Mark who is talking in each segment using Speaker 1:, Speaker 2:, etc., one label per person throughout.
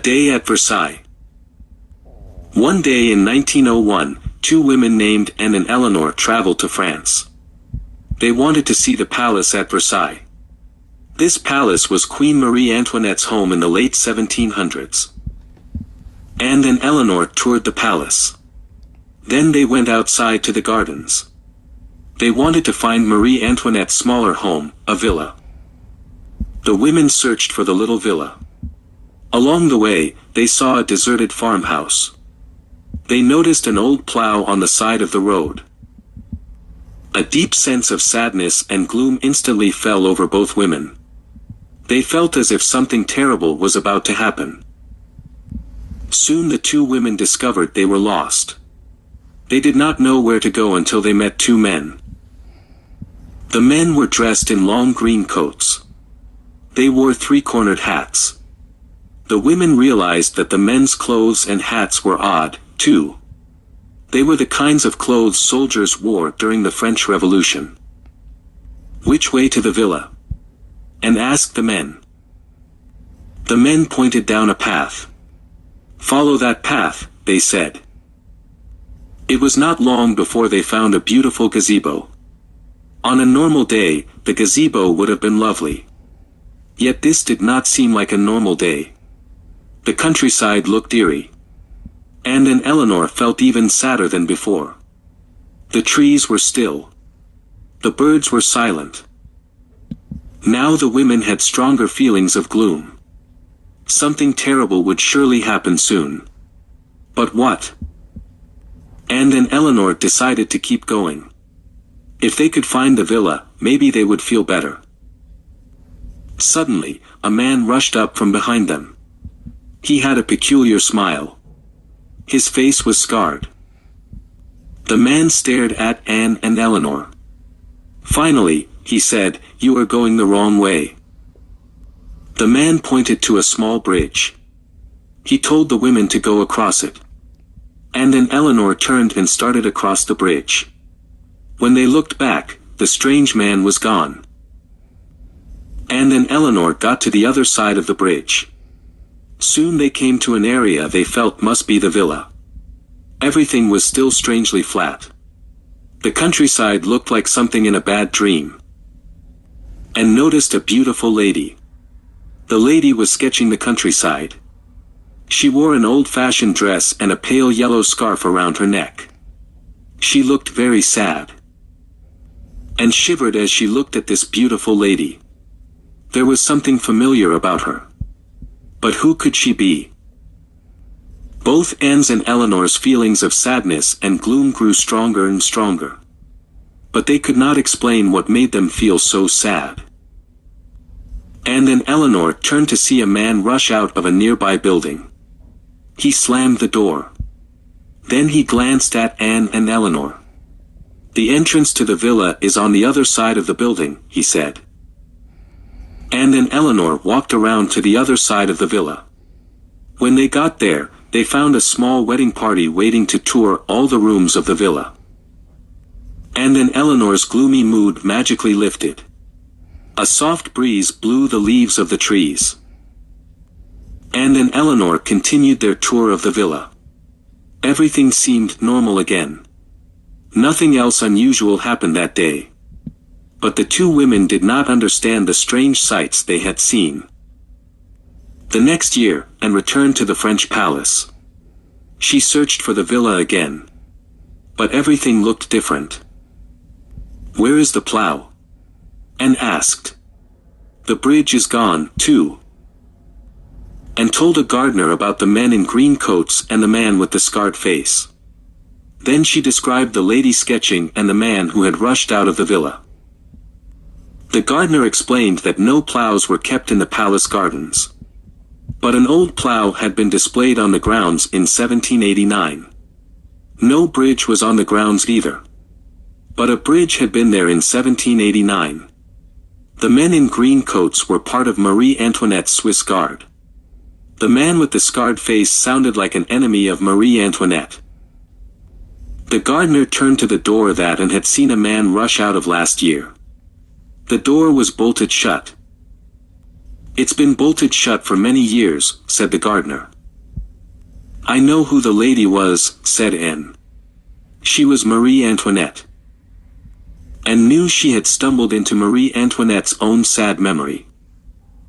Speaker 1: Day at Versailles. One day in 1901, two women named Anne and Eleanor traveled to France. They wanted to see the palace at Versailles. This palace was Queen Marie Antoinette's home in the late 1700s. Anne and Eleanor toured the palace. Then they went outside to the gardens. They wanted to find Marie Antoinette's smaller home, a villa. The women searched for the little villa. Along the way, they saw a deserted farmhouse. They noticed an old plow on the side of the road. A deep sense of sadness and gloom instantly fell over both women. They felt as if something terrible was about to happen. Soon the two women discovered they were lost. They did not know where to go until they met two men. The men were dressed in long green coats. They wore three-cornered hats. The women realized that the men's clothes and hats were odd, too. They were the kinds of clothes soldiers wore during the French Revolution. "Which way to the villa?" Anne asked the men. The men pointed down a path. "Follow that path," they said. It was not long before they found a beautiful gazebo. On a normal day, the gazebo would have been lovely. Yet this did not seem like a normal day. The countryside looked eerie. Anne and Eleanor felt even sadder than before. The trees were still. The birds were silent. Now the women had stronger feelings of gloom. Something terrible would surely happen soon. But what? Anne and Eleanor decided to keep going. If they could find the villa, maybe they would feel better. Suddenly, a man rushed up from behind them. He had a peculiar smile. His face was scarred. The man stared at Anne and Eleanor. Finally, he said, "You are going the wrong way." The man pointed to a small bridge. He told the women to go across it. Anne and Eleanor turned and started across the bridge. When they looked back, the strange man was gone. Anne and Eleanor got to the other side of the bridge. Soon they came to an area they felt must be the villa. Everything was still strangely flat. The countryside looked like something in a bad dream. Anne noticed a beautiful lady. The lady was sketching the countryside. She wore an old-fashioned dress and a pale yellow scarf around her neck. She looked very sad. Anne shivered as she looked at this beautiful lady. There was something familiar about her. But who could she be? Both Anne's and Eleanor's feelings of sadness and gloom grew stronger and stronger. But they could not explain what made them feel so sad. Anne and Eleanor turned to see a man rush out of a nearby building. He slammed the door. Then he glanced at Anne and Eleanor. "The entrance to the villa is on the other side of the building," he said. Anne and Eleanor walked around to the other side of the villa. When they got there, they found a small wedding party waiting to tour all the rooms of the villa. Anne and Eleanor's gloomy mood magically lifted. A soft breeze blew the leaves of the trees. Anne and Eleanor continued their tour of the villa. Everything seemed normal again. Nothing else unusual happened that day. But the two women did not understand the strange sights they had seen. The next year, Anne returned to the French palace. She searched for the villa again. But everything looked different. "Where is the plow?" Anne asked. "The bridge is gone, too." Anne told a gardener about the men in green coats and the man with the scarred face. Then she described the lady sketching and the man who had rushed out of the villa. The gardener explained that no plows were kept in the palace gardens. But an old plow had been displayed on the grounds in 1789. No bridge was on the grounds either. But a bridge had been there in 1789. The men in green coats were part of Marie Antoinette's Swiss Guard. The man with the scarred face sounded like an enemy of Marie Antoinette. The gardener turned to the door that Anne had seen a man rush out of last year. The door was bolted shut. "It's been bolted shut for many years," said the gardener. "I know who the lady was," said Anne. "She was Marie Antoinette." Anne knew she had stumbled into Marie Antoinette's own sad memory.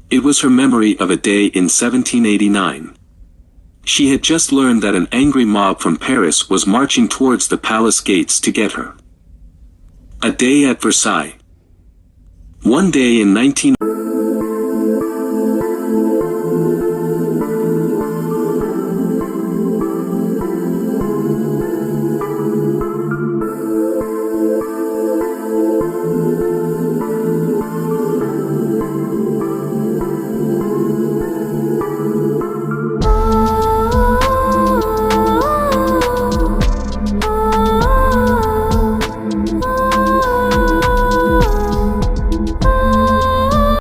Speaker 1: It was her memory of a day in 1789. She had just learned that an angry mob from Paris was marching towards the palace gates to get her. A day at Versailles. One day in 19